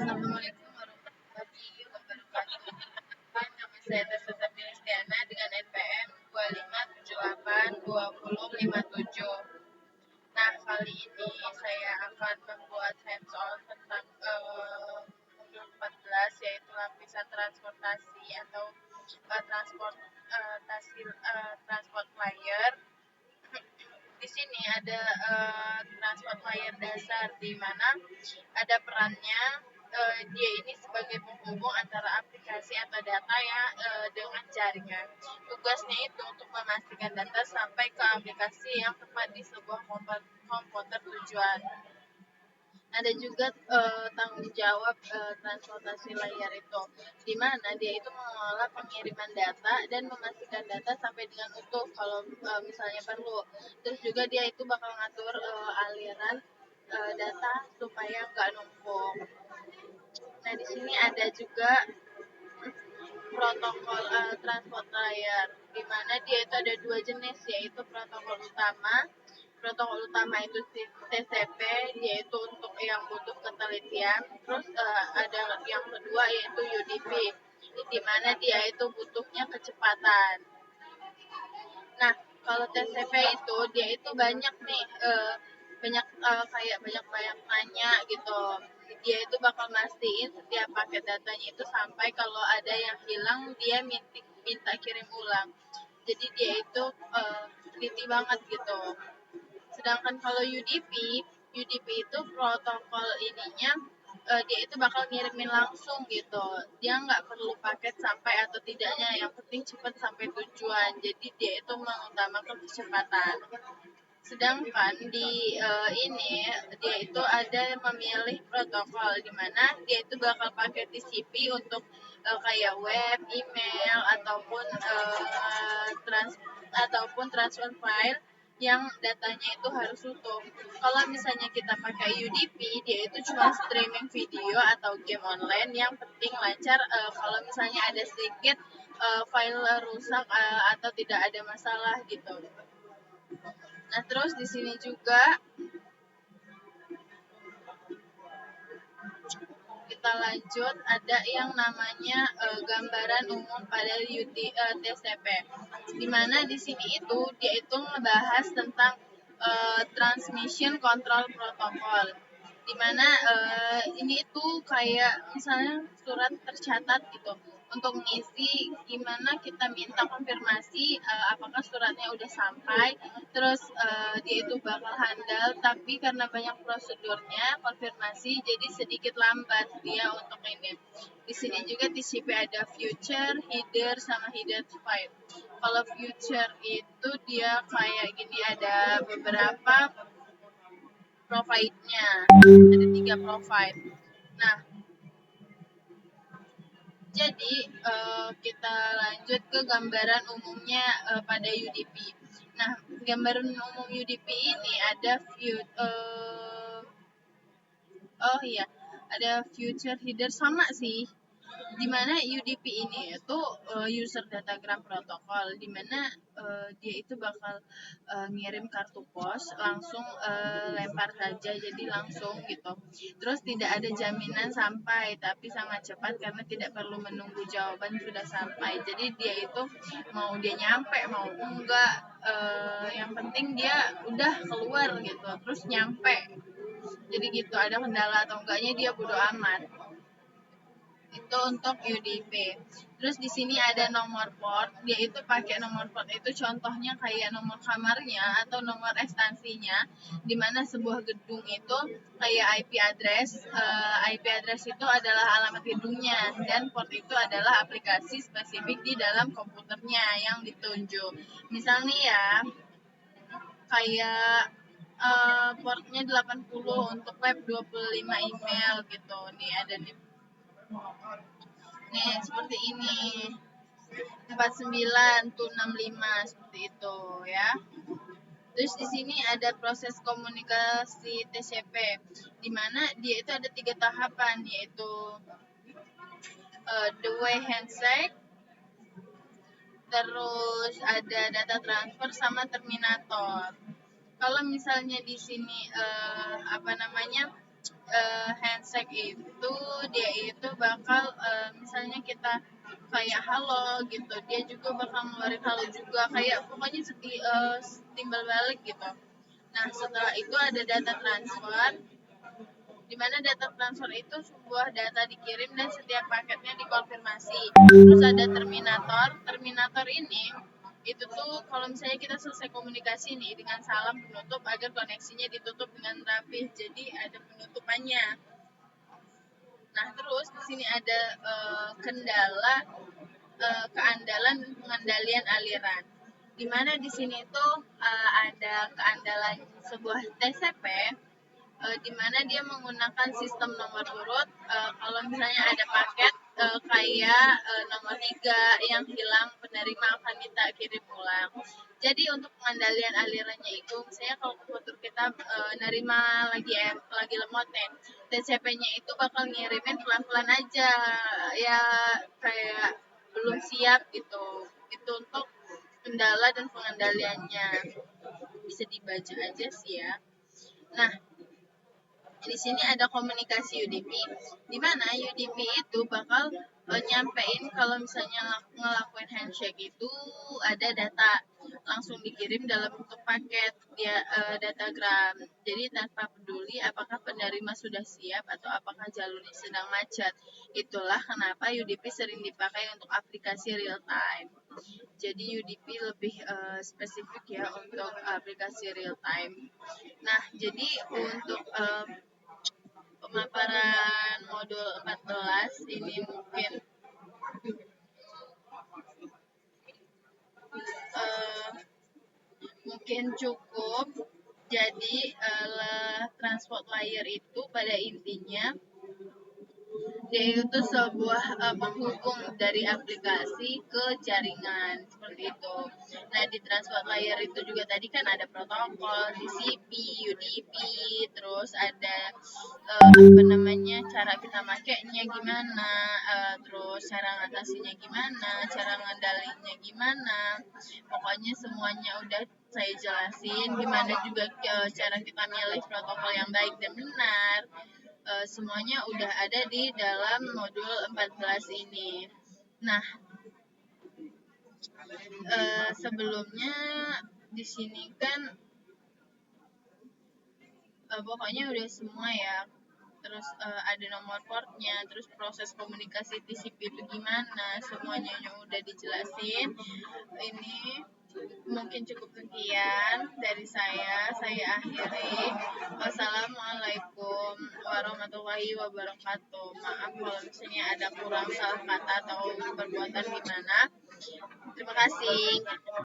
Assalamualaikum warahmatullahi wabarakatuh. Nama saya Tessa Sapiristiana dengan NPM 25782057. Nah, kali ini saya akan membuat hands-on tentang modul 14 yaitu lapisan transportasi atau transport layer. Di sini ada transport layer dasar di mana ada perannya. Dia ini sebagai penghubung antara aplikasi atau data ya dengan jaringan. Tugasnya itu untuk memastikan data sampai ke aplikasi yang tepat di sebuah komputer tujuan. Ada juga tanggung jawab transportasi layar itu, di mana dia itu mengelola pengiriman data dan memastikan data sampai dengan utuh kalau misalnya perlu. Terus juga dia itu bakal ngatur aliran data supaya nggak numpuk. Nah, di sini ada juga protokol transport layar, di mana dia itu ada dua jenis, yaitu protokol utama. Protokol utama itu TCP, yaitu untuk yang butuh ketelitian. Terus ada yang kedua yaitu UDP, di mana dia itu butuhnya kecepatan. Nah, kalau TCP itu dia itu banyak nih, kayak banyak nanya gitu. Dia itu bakal mastiin setiap paket datanya itu sampai kalau ada yang hilang dia minta kirim ulang. Jadi dia itu teliti banget gitu. Sedangkan kalau UDP itu protokol ininya dia itu bakal ngirimin langsung gitu. Dia nggak perlu paket sampai atau tidaknya, yang penting cepat sampai tujuan. Jadi dia itu mengutamakan kecepatan. Sedangkan di ini dia itu ada memilih protokol di mana dia itu bakal pakai TCP untuk kayak web, email ataupun transfer file yang datanya itu harus utuh. Kalau misalnya kita pakai UDP, dia itu cuma streaming video atau game online, yang penting lancar. Kalau misalnya ada sedikit file rusak atau tidak ada masalah gitu. Nah, terus di sini juga kita lanjut, ada yang namanya gambaran umum pada TCP. Di mana di sini itu dia itu ngebahas tentang transmission control protocol. Di mana ini itu kayak misalnya surat tercatat gitu, untuk mengisi gimana kita minta konfirmasi apakah suratnya udah sampai. Terus dia itu bakal handal, tapi karena banyak prosedurnya konfirmasi jadi sedikit lambat dia untuk ini. Di sini juga TCP ada future, header, sama header file. Kalau future itu dia kayak gini, ada beberapa provide-nya, ada 3 provide. Nah, jadi kita lanjut ke gambaran umumnya pada UDP. Nah, gambaran umum UDP ini ada ada future header sama sih. Dimana UDP ini itu user datagram protokol, dimana dia itu bakal ngirim kartu pos langsung, lempar saja jadi langsung gitu. Terus tidak ada jaminan sampai, tapi sangat cepat karena tidak perlu menunggu jawaban sudah sampai. Jadi dia itu mau dia nyampe mau enggak, yang penting dia udah keluar gitu terus nyampe. Jadi gitu, ada kendala atau enggaknya dia bodo amat. Itu untuk UDP. Terus di sini ada nomor port, dia itu pakai nomor port itu contohnya kayak nomor kamarnya atau nomor ekstansinya, di mana sebuah gedung itu kayak IP address. IP address itu adalah alamat gedungnya, dan port itu adalah aplikasi spesifik di dalam komputernya yang ditunjuk. Misalnya ya, kayak portnya 80 untuk web, 25 email gitu. Nih ada nih seperti ini, 49 to 65 seperti itu ya. Terus di sini ada proses komunikasi TCP, di mana dia itu ada 3 tahapan, yaitu the way handshake, terus ada data transfer sama terminator. Kalau misalnya di sini handshake itu dia itu bakal misalnya kita kayak halo gitu, dia juga bakal ngeluarin halo juga, kayak pokoknya timbal balik gitu. Nah, setelah itu ada data transfer, di mana data transfer itu sebuah data dikirim dan setiap paketnya dikonfirmasi. Terus ada terminator. Terminator ini itu tuh kalau misalnya kita selesai komunikasi nih dengan salam penutup agar koneksinya ditutup dengan rapi. Jadi ada penutupannya. Nah, terus di sini ada kendala keandalan dan pengendalian aliran. Di mana di sini tuh ada keandalan sebuah TCP, di mana dia menggunakan sistem nomor urut. Kalau misalnya ada paket kayak nomor 3 yang hilang, penerima akan minta kirim ulang. Jadi untuk pengendalian alirannya itu, misalnya kalau komputer kita nerima lagi lemot nih, TCP-nya itu bakal ngirimin pelan-pelan aja, ya kayak belum siap gitu. Itu untuk kendala dan pengendaliannya, bisa dibaca aja sih ya. Nah, di sini ada komunikasi UDP, di mana UDP itu bakal nyampein kalau misalnya ngelakuin handshake itu ada data langsung dikirim dalam bentuk paket dia datagram. Jadi tanpa peduli apakah penerima sudah siap atau apakah jalurnya sedang macet. Itulah kenapa UDP sering dipakai untuk aplikasi real time. Jadi UDP lebih spesifik ya untuk aplikasi real time. Nah, jadi untuk pemaparan modul 14 ini mungkin cukup. Jadi transport layer itu pada intinya dia itu sebuah penghubung dari aplikasi ke jaringan, seperti itu. Nah, di transport layer itu juga tadi kan ada protokol, TCP, UDP, terus ada cara kita makainya gimana, terus cara ngatasinya gimana, cara ngandalinya gimana. Pokoknya semuanya udah saya jelasin, gimana juga cara kita milih protokol yang baik dan benar. Semuanya udah ada di dalam modul 14 ini. Nah, sebelumnya di sini kan pokoknya udah semua ya. Terus ada nomor portnya, terus proses komunikasi TCP itu gimana, semuanya yang udah dijelasin. Ini mungkin cukup sekian dari saya akhiri. Wassalamualaikum warahmatullahi wabarakatuh. Maaf kalau misalnya ada kurang salah kata atau perbuatan gimana. Terima kasih.